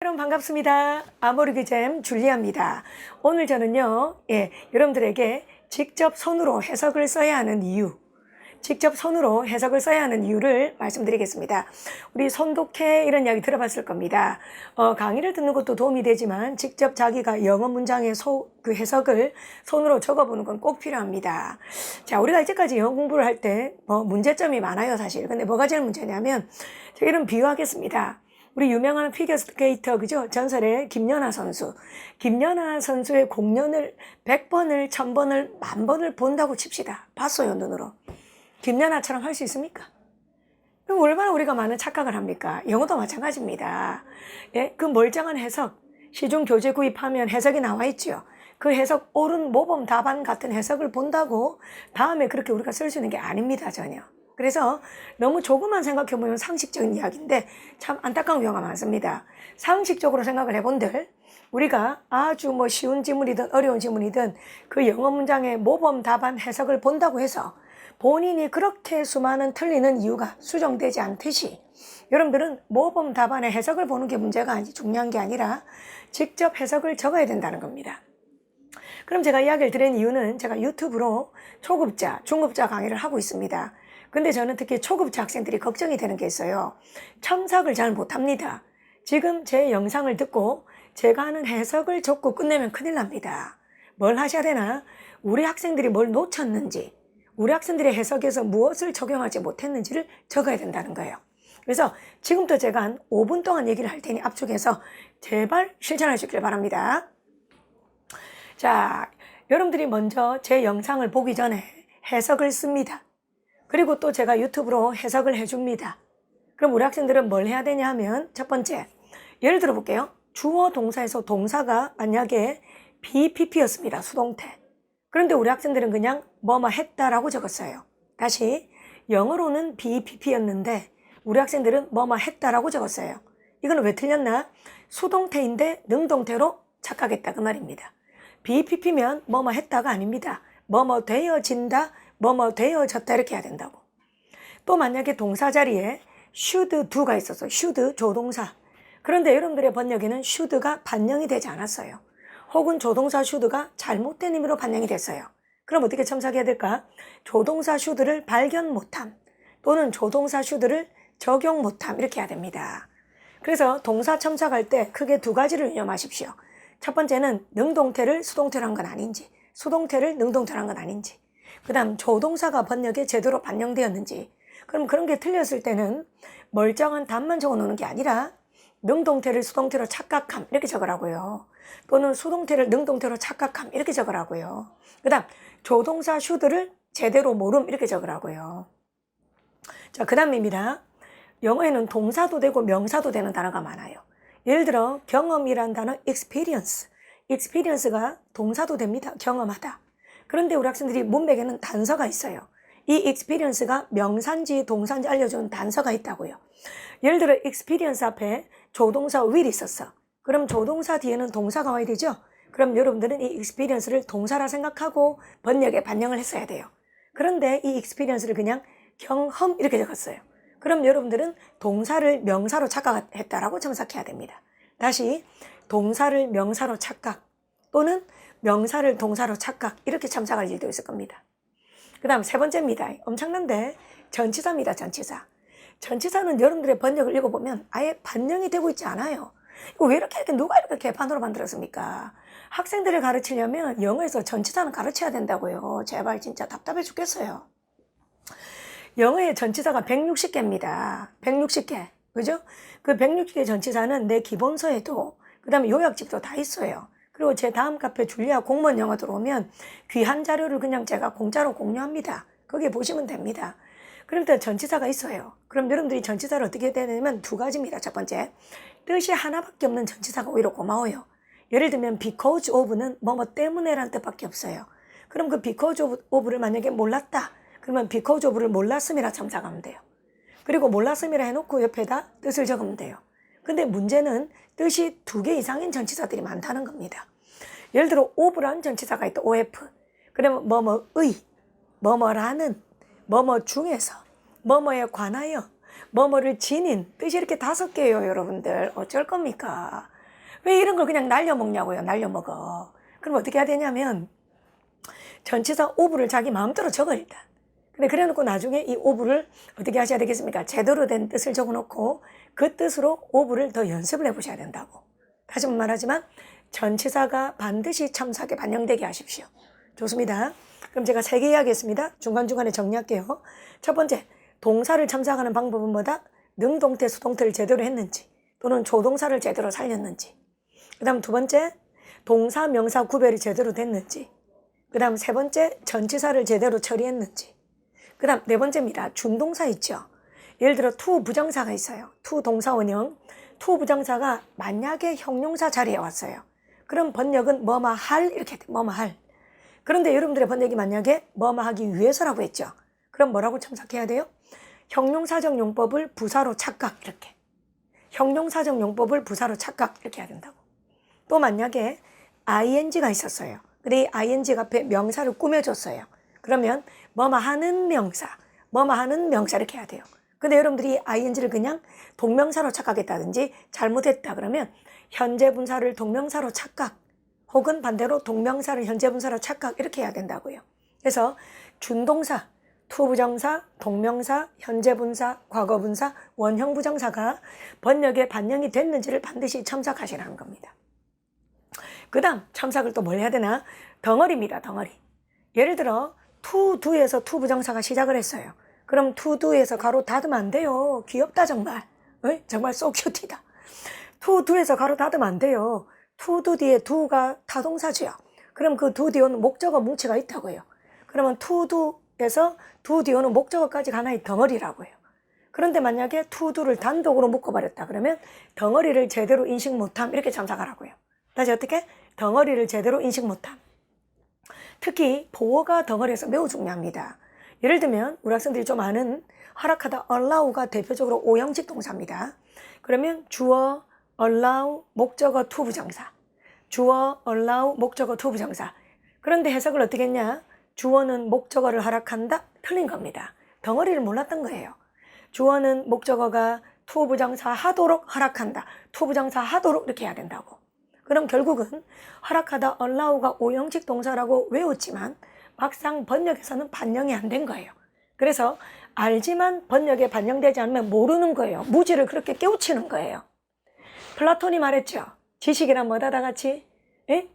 여러분 반갑습니다. 아모르기잼 줄리아입니다. 오늘 저는요, 여러분들에게 직접 손으로 해석을 써야 하는 이유를 말씀드리겠습니다. 우리 손독해 이런 이야기 들어봤을 겁니다. 강의를 듣는 것도 도움이 되지만 직접 자기가 영어 문장의 그 해석을 손으로 적어보는 건 꼭 필요합니다. 자, 우리가 이제까지 영어 공부를 할 때 문제점이 많아요, 사실. 근데 뭐가 제일 문제냐면, 제가 이런 비유하겠습니다. 우리 유명한 피겨스케이터, 그죠? 전설의 김연아 선수. 김연아 선수의 공연을 100번을, 1000번을, 10,000번을 본다고 칩시다. 봤어요, 눈으로. 김연아처럼 할 수 있습니까? 그럼 얼마나 우리가 많은 착각을 합니까? 영어도 마찬가지입니다. 예? 그 멀쩡한 해석, 시중 교재 구입하면 해석이 나와 있죠. 그 해석 옳은 모범 답안 같은 해석을 본다고 다음에 그렇게 우리가 쓸 수 있는 게 아닙니다, 전혀. 그래서 너무 조금만 생각해보면 상식적인 이야기인데 참 안타까운 경우가 많습니다. 상식적으로 생각을 해본들 우리가 아주 쉬운 지문이든 어려운 지문이든 그 영어 문장의 모범 답안 해석을 본다고 해서 본인이 그렇게 수많은 틀리는 이유가 수정되지 않듯이 여러분들은 모범 답안의 해석을 보는 게 문제가 중요한 게 아니라 직접 해석을 적어야 된다는 겁니다. 그럼 제가 이야기를 드린 이유는 제가 유튜브로 초급자, 중급자 강의를 하고 있습니다. 근데 저는 특히 초급자 학생들이 걱정이 되는 게 있어요. 첨삭을 잘 못합니다. 지금 제 영상을 듣고 제가 하는 해석을 적고 끝내면 큰일 납니다. 뭘 하셔야 되나? 우리 학생들이 뭘 놓쳤는지, 우리 학생들의 해석에서 무엇을 적용하지 못했는지를 적어야 된다는 거예요. 그래서 지금부터 제가 한 5분 동안 얘기를 할 테니 압축해서 제발 실천하시길 바랍니다. 자, 여러분들이 먼저 제 영상을 보기 전에 해석을 씁니다. 그리고 또 제가 유튜브로 해석을 해줍니다. 그럼 우리 학생들은 뭘 해야 되냐 하면 첫 번째, 예를 들어 볼게요. 주어 동사에서 동사가 만약에 BPP였습니다. 수동태. 그런데 우리 학생들은 그냥 뭐뭐 했다라고 적었어요. 다시, 영어로는 BPP였는데 우리 학생들은 뭐뭐 했다라고 적었어요. 이거는 왜 틀렸나? 수동태인데 능동태로 착각했다 그 말입니다. BPP면 뭐뭐 했다가 아닙니다. 뭐뭐 되어진다, 뭐뭐 되어졌다 이렇게 해야 된다고. 또 만약에 동사 자리에 should do가 있었어요. should 조동사. 그런데 여러분들의 번역에는 should가 반영이 되지 않았어요. 혹은 조동사 should가 잘못된 의미로 반영이 됐어요. 그럼 어떻게 첨삭해야 될까? 조동사 should를 발견 못함 또는 조동사 should를 적용 못함 이렇게 해야 됩니다. 그래서 동사 첨삭할 때 크게 두 가지를 유념하십시오. 첫 번째는 능동태를 수동태로 한 건 아닌지, 수동태를 능동태로 한 건 아닌지, 그 다음 조동사가 번역에 제대로 반영되었는지. 그럼 그런 게 틀렸을 때는 멀쩡한 답만 적어놓는 게 아니라 능동태를 수동태로 착각함 이렇게 적으라고요. 또는 수동태를 능동태로 착각함 이렇게 적으라고요. 그 다음 조동사 should를 제대로 모름 이렇게 적으라고요. 자, 그 다음입니다. 영어에는 동사도 되고 명사도 되는 단어가 많아요. 예를 들어 경험이란 단어 experience가 동사도 됩니다. 경험하다. 그런데 우리 학생들이 문맥에는 단서가 있어요. 이 experience가 명사인지 동사인지 알려주는 단서가 있다고요. 예를 들어 experience 앞에 조동사 will 있었어. 그럼 조동사 뒤에는 동사가 와야 되죠? 그럼 여러분들은 이 experience를 동사라 생각하고 번역에 반영을 했어야 돼요. 그런데 이 experience를 그냥 경험 이렇게 적었어요. 그럼 여러분들은 동사를 명사로 착각했다라고 첨삭해야 됩니다. 다시 동사를 명사로 착각 또는 명사를 동사로 착각 이렇게 첨삭할 일도 있을 겁니다. 그 다음 세 번째입니다. 엄청난데 전치사입니다. 전치사는 여러분들의 번역을 읽어보면 아예 반영이 되고 있지 않아요. 이거 왜 이렇게 누가 이렇게 개판으로 만들었습니까? 학생들을 가르치려면 영어에서 전치사는 가르쳐야 된다고요. 제발 진짜 답답해 죽겠어요. 영어의 전치사가 160개입니다. 160개. 그죠? 그 160개 전치사는 내 기본서에도 그 다음에 요약집도 다 있어요. 그리고 제 다음 카페 줄리아 공무원 영어 들어오면 귀한 자료를 그냥 제가 공짜로 공유합니다. 거기에 보시면 됩니다. 그러니까 전치사가 있어요. 그럼 여러분들이 전치사를 어떻게 해야 되냐면 두 가지입니다. 첫 번째, 뜻이 하나밖에 없는 전치사가 오히려 고마워요. 예를 들면 because of는 뭐뭐 때문에라는 뜻밖에 없어요. 그럼 그 because of를 만약에 몰랐다. 그러면 because of를 몰랐음이라 첨삭하면 돼요. 그리고 몰랐음이라 해놓고 옆에다 뜻을 적으면 돼요. 근데 문제는 뜻이 2개 이상인 전치사들이 많다는 겁니다. 예를 들어 of라는 전치사가 있다. of. 그러면 뭐뭐의, 뭐뭐라는, 뭐뭐 중에서, 뭐뭐에 관하여, 뭐뭐를 지닌 뜻이 이렇게 5개예요, 여러분들. 어쩔 겁니까? 왜 이런 걸 그냥 날려먹냐고요, 날려먹어. 그럼 어떻게 해야 되냐면 전치사 오브를 자기 마음대로 적어 일단. 근데 그래놓고 나중에 이 오브를 어떻게 하셔야 되겠습니까? 제대로 된 뜻을 적어놓고 그 뜻으로 오브를 더 연습을 해보셔야 된다고. 다시 한번 말하지만 전치사가 반드시 첨삭에 반영되게 하십시오. 좋습니다. 그럼 제가 3개 이야기했습니다. 중간중간에 정리할게요. 첫 번째, 동사를 첨삭하는 방법은 뭐다? 능동태, 수동태를 제대로 했는지 또는 조동사를 제대로 살렸는지. 그 다음 2번째, 동사, 명사 구별이 제대로 됐는지. 그 다음 3번째, 전치사를 제대로 처리했는지. 그 다음 4번째입니다. 준동사 있죠. 예를 들어 to 부정사가 있어요. to 동사 원형. to 부정사가 만약에 형용사 자리에 왔어요. 그럼 번역은 뭐뭐 할 이렇게 돼. 뭐뭐 할. 그런데 여러분들의 번역이 만약에 뭐뭐 하기 위해서라고 했죠. 그럼 뭐라고 첨삭해야 돼요? 형용사적 용법을 부사로 착각 이렇게. 형용사적 용법을 부사로 착각 이렇게 해야 된다고. 또 만약에 ing가 있었어요. 근데 이 ing가 앞에 명사를 꾸며줬어요. 그러면 뭐뭐 하는 명사, 뭐뭐 하는 명사 이렇게 해야 돼요. 근데 여러분들이 ing를 그냥 동명사로 착각했다든지 잘못했다 그러면 현재 분사를 동명사로 착각 혹은 반대로 동명사를 현재 분사로 착각 이렇게 해야 된다고요. 그래서 준동사, 투부정사, 동명사, 현재 분사, 과거 분사, 원형 부정사가 번역에 반영이 됐는지를 반드시 첨삭하시라는 겁니다. 그 다음 첨삭을 또 뭘 해야 되나? 덩어리입니다. 덩어리. 예를 들어 to do에서 to 부정사가 시작을 했어요. 그럼 to do에서 가로 닫으면 안 돼요. 귀엽다 정말. 정말 so cute이다. to do에서 가로 닫으면 안 돼요. to do 뒤에 do가 타동사지요. 그럼 그 do 뒤에는 목적어 뭉치가 있다고요. 그러면 to do에서 do 뒤에는 목적어까지 하나의 덩어리라고요. 그런데 만약에 to do를 단독으로 묶어버렸다 그러면 덩어리를 제대로 인식 못함 이렇게 첨삭하라고요. 다시 어떻게? 덩어리를 제대로 인식 못함. 특히 보어가 덩어리에서 매우 중요합니다. 예를 들면 우리 학생들이 좀 아는 허락하다 allow가 대표적으로 오형식 동사입니다. 그러면 주어, allow, 목적어, to 부정사. 주어, allow, 목적어, to 부정사. 그런데 해석을 어떻게 했냐? 주어는 목적어를 허락한다? 틀린 겁니다. 덩어리를 몰랐던 거예요. 주어는 목적어가 to 부정사 하도록 허락한다. to 부정사 하도록 이렇게 해야 된다고. 그럼 결국은 허락하다 allow가 오형식 동사라고 외웠지만 막상 번역에서는 반영이 안 된 거예요. 그래서 알지만 번역에 반영되지 않으면 모르는 거예요. 무지를 그렇게 깨우치는 거예요. 플라톤이 말했죠. 지식이란 뭐다 다 같이?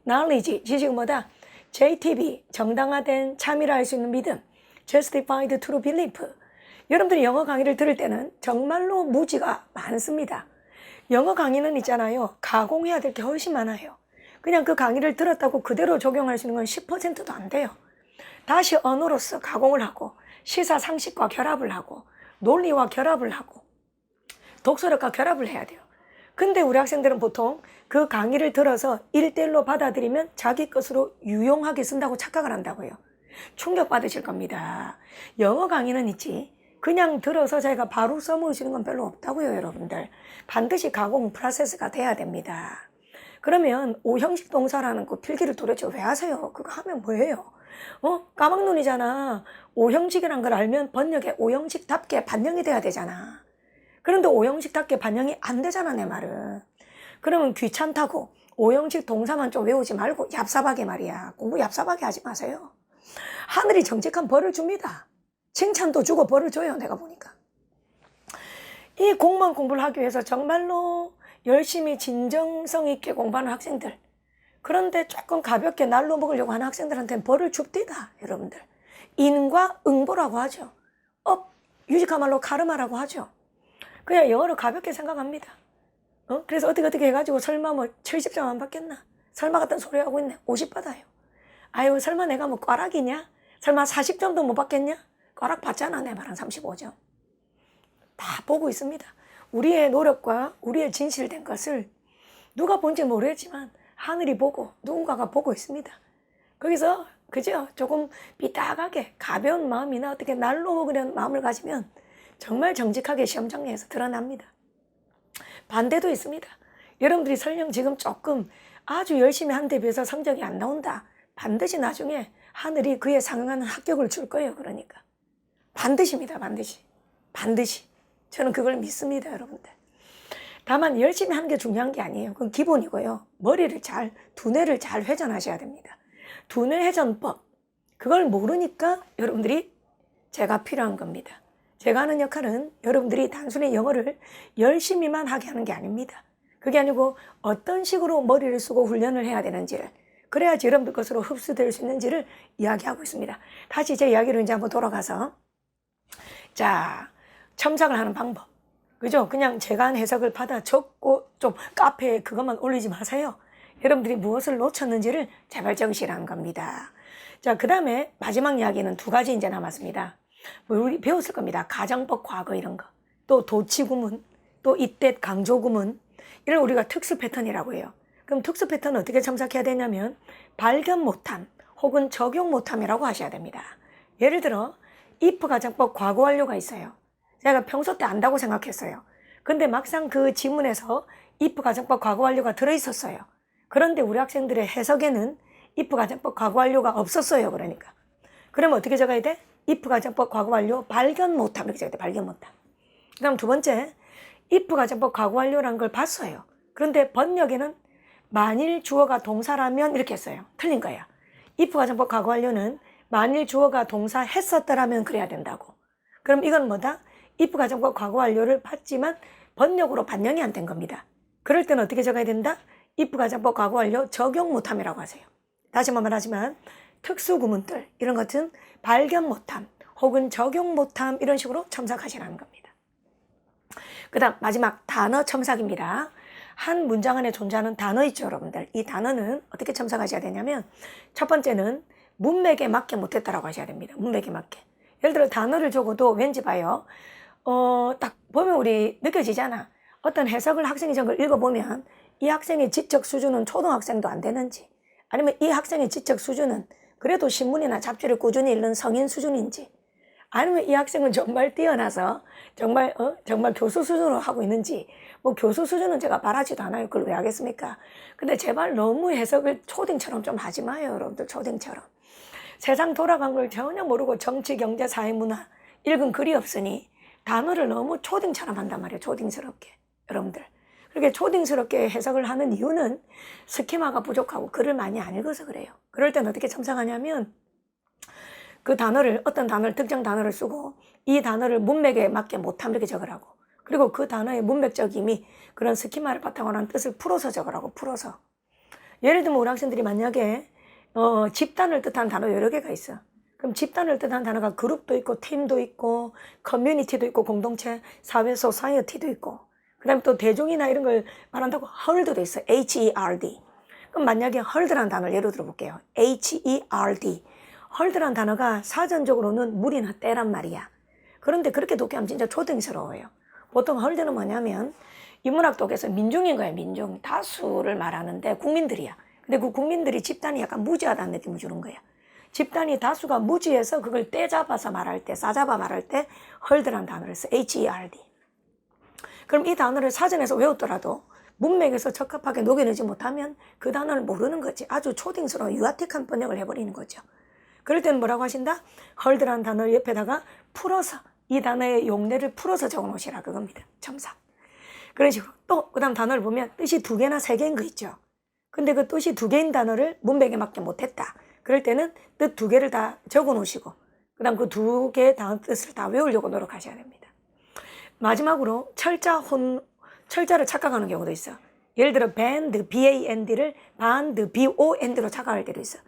knowledge, 지식은 뭐다? JTB, 정당화된 참이라 할 수 있는 믿음. justified true belief. 여러분들이 영어 강의를 들을 때는 정말로 무지가 많습니다. 영어 강의는 있잖아요. 가공해야 될 게 훨씬 많아요. 그냥 그 강의를 들었다고 그대로 적용할 수 있는 건 10%도 안 돼요. 다시 언어로서 가공을 하고 시사 상식과 결합을 하고 논리와 결합을 하고 독서력과 결합을 해야 돼요. 근데 우리 학생들은 보통 그 강의를 들어서 1대1로 받아들이면 자기 것으로 유용하게 쓴다고 착각을 한다고요. 충격받으실 겁니다. 영어 강의는 있지. 그냥 들어서 자기가 바로 써먹으시는 건 별로 없다고요, 여러분들. 반드시 가공 프로세스가 돼야 됩니다. 그러면 오형식 동사라는 그 필기를 도대체 왜 하세요? 그거 하면 뭐예요? 까막눈이잖아. 오형식이란 걸 알면 번역에 오형식답게 반영이 돼야 되잖아. 그런데 오형식답게 반영이 안 되잖아, 내 말은. 그러면 귀찮다고 오형식 동사만 좀 외우지 말고 얍삽하게 말이야. 공부 얍삽하게 하지 마세요. 하늘이 정직한 벌을 줍니다. 칭찬도 주고 벌을 줘요, 내가 보니까. 이 공무원 공부를 하기 위해서 정말로 열심히 진정성 있게 공부하는 학생들, 그런데 조금 가볍게 날로 먹으려고 하는 학생들한테는 벌을 줍디다, 여러분들. 인과 응보라고 하죠. 유식한 말로 카르마라고 하죠. 그냥 영어를 가볍게 생각합니다. 그래서 어떻게 해가지고 설마 뭐 70점 안 받겠나? 설마 같은 소리 하고 있네. 50 받아요. 아유, 설마 내가 뭐 꽈락이냐? 설마 40점도 못 받겠냐? 꽈락 받잖아, 내 말은 35점. 다 보고 있습니다. 우리의 노력과 우리의 진실된 것을 누가 본지 모르겠지만 하늘이 보고 누군가가 보고 있습니다. 거기서 그죠? 조금 삐딱하게 가벼운 마음이나 어떻게 날로 먹으려는 마음을 가지면 정말 정직하게 시험 정리해서 드러납니다. 반대도 있습니다. 여러분들이 설령 지금 조금 아주 열심히 한 데 비해서 성적이 안 나온다. 반드시 나중에 하늘이 그에 상응하는 합격을 줄 거예요. 그러니까 반드시입니다. 반드시. 저는 그걸 믿습니다, 여러분들. 다만 열심히 하는 게 중요한 게 아니에요. 그건 기본이고요. 두뇌를 잘 회전하셔야 됩니다. 두뇌 회전법, 그걸 모르니까 여러분들이 제가 필요한 겁니다. 제가 하는 역할은 여러분들이 단순히 영어를 열심히만 하게 하는 게 아닙니다. 그게 아니고 어떤 식으로 머리를 쓰고 훈련을 해야 되는지를, 그래야지 여러분들 것으로 흡수될 수 있는지를 이야기하고 있습니다. 다시 제 이야기로 이제 한번 돌아가서, 자, 첨삭을 하는 방법. 그죠? 그냥 제가 한 해석을 받아 적고 좀 카페에 그것만 올리지 마세요. 여러분들이 무엇을 놓쳤는지를 제발 적으시라는 겁니다. 자, 그 다음에 마지막 이야기는 2가지 이제 남았습니다. 우리 배웠을 겁니다. 가정법 과거 이런 거. 또 도치구문, 또 이때 강조구문. 이걸 우리가 특수 패턴이라고 해요. 그럼 특수 패턴은 어떻게 첨삭해야 되냐면 발견 못함 혹은 적용 못함이라고 하셔야 됩니다. 예를 들어 if 가정법 과거 완료가 있어요. 제가 평소 때 안다고 생각했어요. 근데 막상 그 지문에서 if 가정법 과거 완료가 들어있었어요. 그런데 우리 학생들의 해석에는 if 가정법 과거 완료가 없었어요. 그러니까. 그러면 어떻게 적어야 돼? if 가정법 과거 완료 발견 못함 이렇게 적어야 돼. 발견 못함. 그 다음 2번째, if 가정법 과거 완료라는 걸 봤어요. 그런데 번역에는 만일 주어가 동사라면 이렇게 했어요. 틀린 거야. if 가정법 과거 완료는 만일 주어가 동사 했었더라면 그래야 된다고. 그럼 이건 뭐다? if 가정법 과거 완료를 봤지만 번역으로 반영이 안 된 겁니다. 그럴 때는 어떻게 적어야 된다? if 가정법 과거 완료 적용 못함이라고 하세요. 다시 한번 말하지만 특수구문들 이런 것은 발견 못함 혹은 적용 못함 이런 식으로 첨삭하시라는 겁니다. 그 다음 마지막 단어 첨삭입니다. 한 문장 안에 존재하는 단어 있죠, 여러분들. 이 단어는 어떻게 첨삭하셔야 되냐면 첫 번째는 문맥에 맞게 못했다라고 하셔야 됩니다. 문맥에 맞게. 예를 들어 단어를 적어도 왠지 봐요. 딱 보면 우리 느껴지잖아. 어떤 해석을 학생이 적은 걸 읽어보면 이 학생의 지적 수준은 초등학생도 안 되는지, 아니면 이 학생의 지적 수준은 그래도 신문이나 잡지를 꾸준히 읽는 성인 수준인지, 아니면 이 학생은 정말 뛰어나서 정말 교수 수준으로 하고 있는지. 뭐 교수 수준은 제가 바라지도 않아요. 그걸 왜 하겠습니까? 근데 제발 너무 해석을 초딩처럼 좀 하지 마요, 여러분들. 초딩처럼. 세상 돌아간 걸 전혀 모르고 정치, 경제, 사회, 문화 읽은 글이 없으니 단어를 너무 초딩처럼 한단 말이에요. 초딩스럽게. 여러분들. 그렇게 초딩스럽게 해석을 하는 이유는 스키마가 부족하고 글을 많이 안 읽어서 그래요. 그럴 땐 어떻게 첨삭하냐면 그 단어를, 어떤 단어를, 특정 단어를 쓰고 이 단어를 문맥에 맞게 못함 이렇게 적으라고. 그리고 그 단어의 문맥적임이 그런 스키마를 바탕으로 한 뜻을 풀어서 적으라고. 풀어서. 예를 들면 우리 학생들이 만약에 집단을 뜻하는 단어 여러 개가 있어. 그럼 집단을 뜻하는 단어가 그룹도 있고 팀도 있고 커뮤니티도 있고 공동체, 사회, 소사이어티도 있고, 그 다음에 또 대중이나 이런 걸 말한다고 헐드도 있어. H-E-R-D. 그럼 만약에 헐드라는 단어를 예로 들어볼게요. H-E-R-D. 헐드라는 단어가 사전적으로는 물이나 때란 말이야. 그런데 그렇게 독해하면 진짜 초등스러워요. 보통 헐드는 뭐냐면 인문학 독에서 민중인 거예요. 민중. 다수를 말하는데 국민들이야. 근데 그 국민들이 집단이 약간 무지하다는 느낌을 주는 거야. 집단이 다수가 무지해서 그걸 떼잡아서 말할 때, 싸잡아 말할 때 헐드라는 단어를 써. H-E-R-D. 그럼 이 단어를 사전에서 외웠더라도 문맥에서 적합하게 녹여내지 못하면 그 단어를 모르는 거지. 아주 초딩스러운 유아틱한 번역을 해버리는 거죠. 그럴 때는 뭐라고 하신다? 헐드라는 단어를 옆에다가 풀어서, 이 단어의 용례를 풀어서 적어놓으시라 그겁니다. 첨삭. 그런 식으로. 또 그 다음 단어를 보면 뜻이 2개나 3개인 거 있죠. 근데 그 뜻이 2개인 단어를 문맥에 맞게 못했다. 그럴 때는 뜻 2개를 다 적어놓으시고 그 다음 그 2개의 단어 뜻을 다 외우려고 노력하셔야 됩니다. 마지막으로 철자를 착각하는 경우도 있어. 예를 들어 band, B-A-N-D를 band, B-O-N-D로 착각할 때도 있어.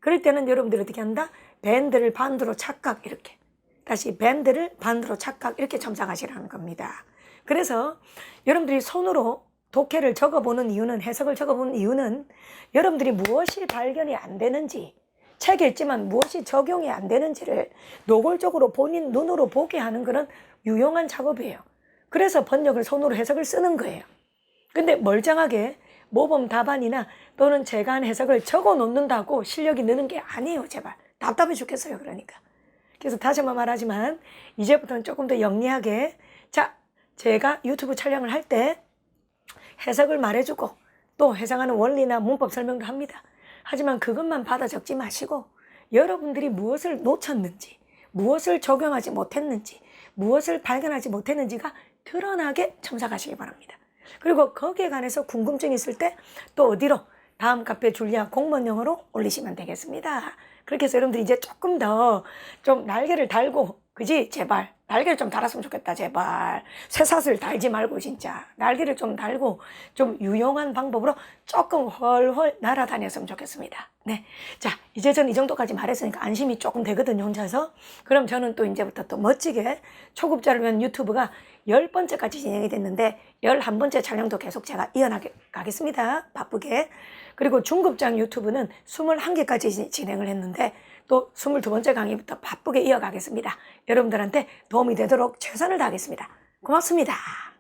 그럴 때는 여러분들이 어떻게 한다? band를 band로 착각 이렇게. 다시 band를 band로 착각 이렇게 첨삭하시라는 겁니다. 그래서 여러분들이 손으로 독해를 적어보는 이유는, 해석을 적어보는 이유는 여러분들이 무엇이 발견이 안 되는지, 책 읽지만 무엇이 적용이 안 되는지를 노골적으로 본인 눈으로 보게 하는 그런 유용한 작업이에요. 그래서 번역을 손으로 해석을 쓰는 거예요. 근데 멀쩡하게 모범 답안이나 또는 제가 한 해석을 적어 놓는다고 실력이 느는 게 아니에요. 제발. 답답해 죽겠어요. 그러니까. 그래서 다시 한번 말하지만 이제부터는 조금 더 영리하게, 자, 제가 유튜브 촬영을 할 때 해석을 말해주고 또 해석하는 원리나 문법 설명도 합니다. 하지만 그것만 받아 적지 마시고 여러분들이 무엇을 놓쳤는지, 무엇을 적용하지 못했는지, 무엇을 발견하지 못했는지가 드러나게 첨삭하시기 바랍니다. 그리고 거기에 관해서 궁금증이 있을 때 또 어디로? 다음 카페 줄리아 공문용어로 올리시면 되겠습니다. 그렇게 해서 여러분들이 이제 조금 더 좀 날개를 달고, 그지? 제발. 날개를 좀 달았으면 좋겠다, 제발. 쇠사슬 달지 말고, 진짜. 날개를 좀 달고, 좀 유용한 방법으로 조금 훨훨 날아다녔으면 좋겠습니다. 네. 자, 이제 전 이 정도까지 말했으니까 안심이 조금 되거든요, 혼자서. 그럼 저는 또 이제부터 또 멋지게 초급자를 위한 유튜브가 10번째까지 진행이 됐는데, 11번째 촬영도 계속 제가 이어나가겠습니다. 바쁘게. 그리고 중급장 유튜브는 21개까지 진행을 했는데, 또 22번째 강의부터 바쁘게 이어가겠습니다. 여러분들한테 도움이 되도록 최선을 다하겠습니다. 고맙습니다.